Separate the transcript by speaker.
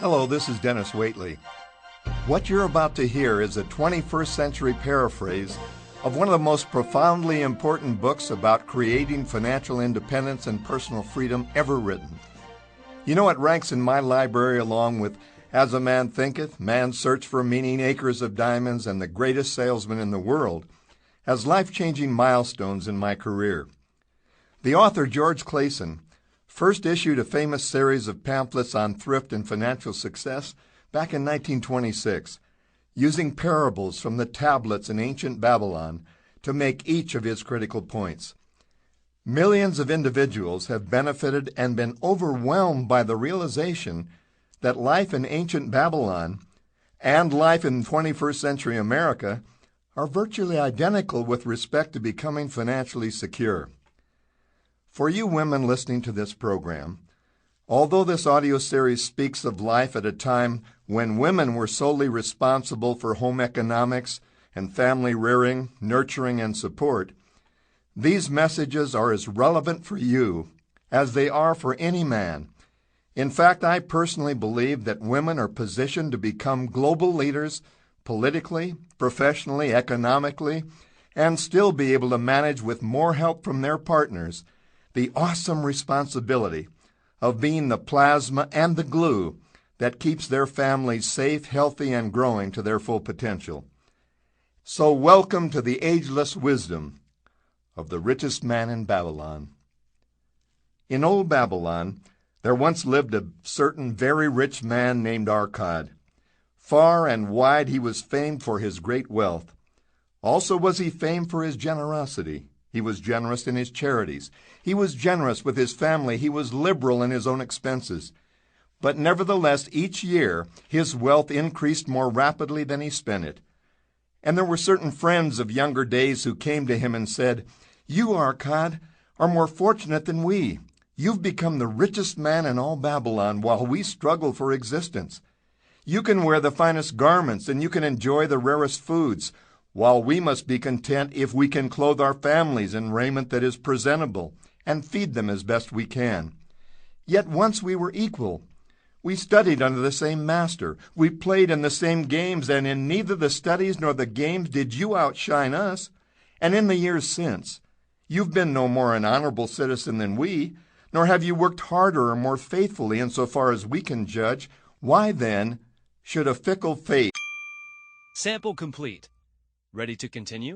Speaker 1: Hello, this is Denis Waitley. What you're about to hear is a 21st century paraphrase of one of the most profoundly important books about creating financial independence and personal freedom ever written. You know, it ranks in my library along with As a Man Thinketh, Man's Search for Meaning, Acres of Diamonds, and The Greatest Salesman in the World as life-changing milestones in my career. The author, George Clason, first issued a famous series of pamphlets on thrift and financial success back in 1926, using parables from the tablets in ancient Babylon to make each of his critical points. Millions of individuals have benefited and been overwhelmed by the realization that life in ancient Babylon and life in 21st century America are virtually identical with respect to becoming financially secure. For you women listening to this program, although this audio series speaks of life at a time when women were solely responsible for home economics and family rearing, nurturing, and support, these messages are as relevant for you as they are for any man. In fact, I personally believe that women are positioned to become global leaders politically, professionally, economically, and still be able to manage with more help from their partners the awesome responsibility of being the plasma and the glue that keeps their families safe, healthy, and growing to their full potential. So welcome to the ageless wisdom of the richest man in Babylon. In old Babylon, there once lived a certain very rich man named Arcad. Far and wide he was famed for his great wealth. Also was he famed for his generosity. He was generous in his charities. He was generous with his family. He was liberal in his own expenses. But nevertheless, each year his wealth increased more rapidly than he spent it. And there were certain friends of younger days who came to him and said, "You, Arcad, are more fortunate than we. You've become the richest man in all Babylon while we struggle for existence. You can wear the finest garments and you can enjoy the rarest foods, while we must be content if we can clothe our families in raiment that is presentable and feed them as best we can. Yet once we were equal. We studied under the same master. We played in the same games, and in neither the studies nor the games did you outshine us. And in the years since, you've been no more an honorable citizen than we, nor have you worked harder or more faithfully insofar as we can judge. Why, then, should a fickle fate..."
Speaker 2: Sample complete. Ready to continue?